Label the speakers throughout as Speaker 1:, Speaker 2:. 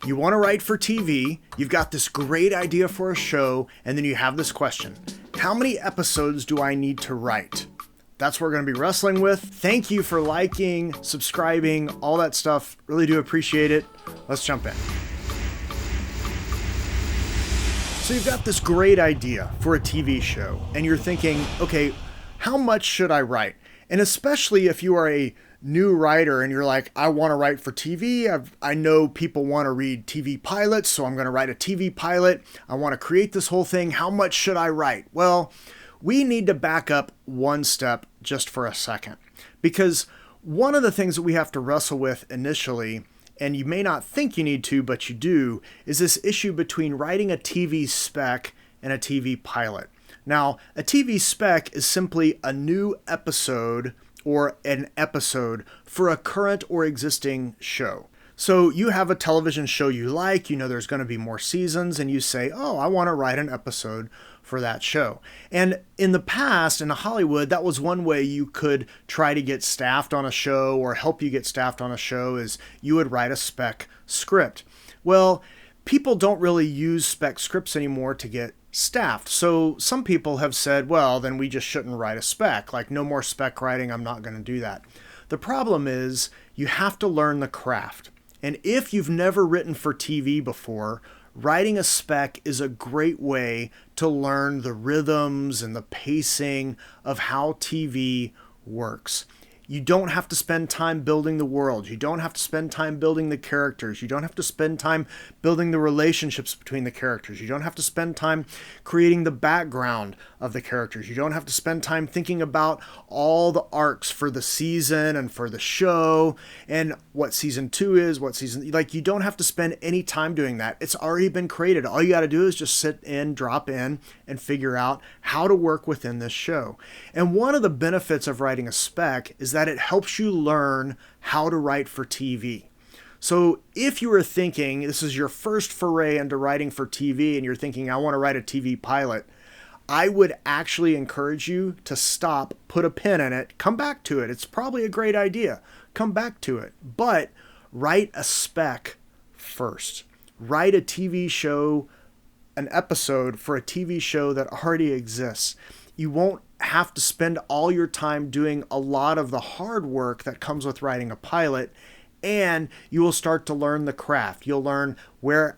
Speaker 1: You want to write for TV, you've got this great idea for a show, and then you have this question. How many episodes do I need to write? That's what we're going to be wrestling with. Thank you for liking, subscribing, all that stuff. Really do appreciate it. Let's jump in. So you've got this great idea for a TV show, and you're thinking, okay, how much should I write? And especially if you are a new writer and you're like, I want to write for TV. I know people want to read TV pilots, so I'm going to write a TV pilot. I want to create this whole thing. How much should I write? Well, we need to back up one step just for a second, because one of the things that we have to wrestle with initially, and you may not think you need to, but you do, is this issue between writing a TV spec and a TV pilot. Now, a TV spec is simply a new episode or an episode for a current or existing show. So you have a television show you like, you know there's going to be more seasons, and you say, oh, I want to write an episode for that show. And in the past, in Hollywood, that was one way you could try to get staffed on a show or help you get staffed on a show, is you would write a spec script. Well, people don't really use spec scripts anymore to get staffed. So some people have said, well, then we just shouldn't write a spec. Like, no more spec writing, I'm not going to do that. The problem is you have to learn the craft. And if you've never written for TV before, writing a spec is a great way to learn the rhythms and the pacing of how TV works. You don't have to spend time building the world. You don't have to spend time building the characters. You don't have to spend time building the relationships between the characters. You don't have to spend time creating the background of the characters. You don't have to spend time thinking about all the arcs for the season and for the show and what season 2 is, what season, like, you don't have to spend any time doing that. It's already been created. All you got to do is just sit in, drop in, and figure out how to work within this show. And one of the benefits of writing a spec is that it helps you learn how to write for TV. So if you were thinking this is your first foray into writing for TV and you're thinking, I want to write a TV pilot, I would actually encourage you to stop, put a pin in it, come back to it. It's probably a great idea. Come back to it. But write a spec first. Write a TV show, an episode for a TV show that already exists. You won't have to spend all your time doing a lot of the hard work that comes with writing a pilot, and you will start to learn the craft. You'll learn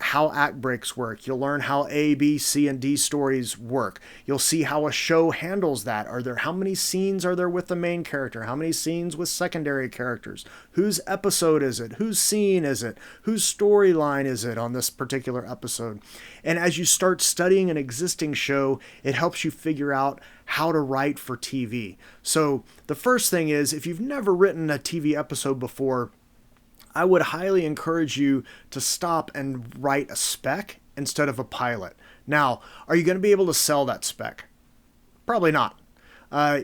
Speaker 1: how act breaks work. You'll learn how A, B, C, and D stories work. You'll see how a show handles that. How many scenes are there with the main character? How many scenes with secondary characters? Whose episode is it? Whose scene is it? Whose storyline is it on this particular episode? And as you start studying an existing show, it helps you figure out how to write for TV. So the first thing is, if you've never written a TV episode before, I would highly encourage you to stop and write a spec instead of a pilot. Now, are you going to be able to sell that spec? Probably not.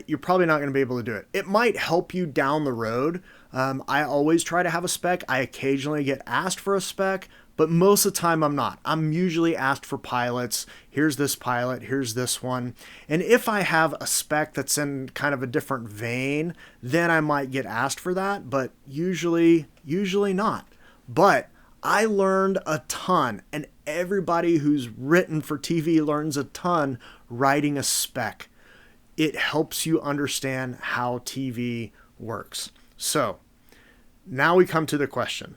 Speaker 1: You're probably not going to be able to do it. It might help you down the road. I always try to have a spec. I occasionally get asked for a spec, but most of the time I'm not. I'm usually asked for pilots. Here's this pilot, here's this one. And if I have a spec that's in kind of a different vein, then I might get asked for that, but usually not. But I learned a ton, and everybody who's written for TV learns a ton writing a spec. It helps you understand how TV works. So now we come to the question.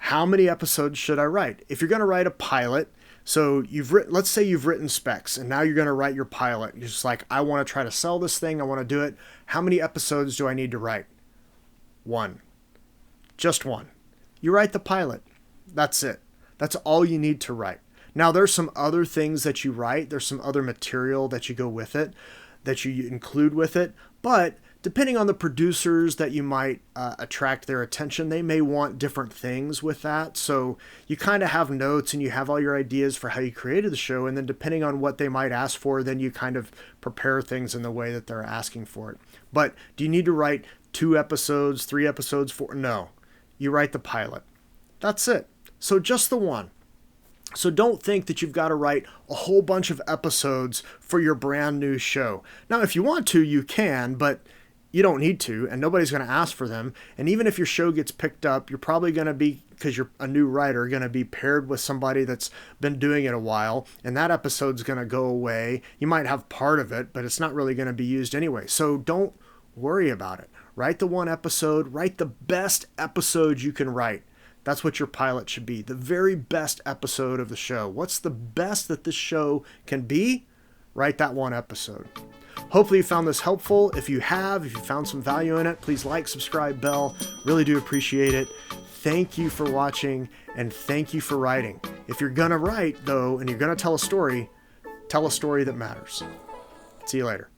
Speaker 1: How many episodes should I write? If you're going to write a pilot, so let's say you've written specs and now you're going to write your pilot. You're just like, I want to try to sell this thing. I want to do it. How many episodes do I need to write? 1. Just 1. You write the pilot. That's it. That's all you need to write. Now, there's some other things that you write. There's some other material that you go with it, that you include with it. But depending on the producers that you might attract their attention, they may want different things with that. So you kind of have notes and you have all your ideas for how you created the show. And then depending on what they might ask for, then you kind of prepare things in the way that they're asking for it. But do you need to write 2 episodes, 3 episodes, 4? No. You write the pilot. That's it. So just the 1. So don't think that you've got to write a whole bunch of episodes for your brand new show. Now, if you want to, you can, but you don't need to, and nobody's going to ask for them. And even if your show gets picked up, you're probably going to be, because you're a new writer, going to be paired with somebody that's been doing it a while, and that episode's going to go away. You might have part of it, but it's not really going to be used anyway. So don't worry about it. Write the one episode, write the best episode you can write. That's what your pilot should be, the very best episode of the show. What's the best that this show can be? Write that one episode. Hopefully you found this helpful. If you found some value in it, please like, subscribe, bell. Really do appreciate it. Thank you for watching, and thank you for writing. If you're gonna write, though, and you're gonna tell a story that matters. See you later.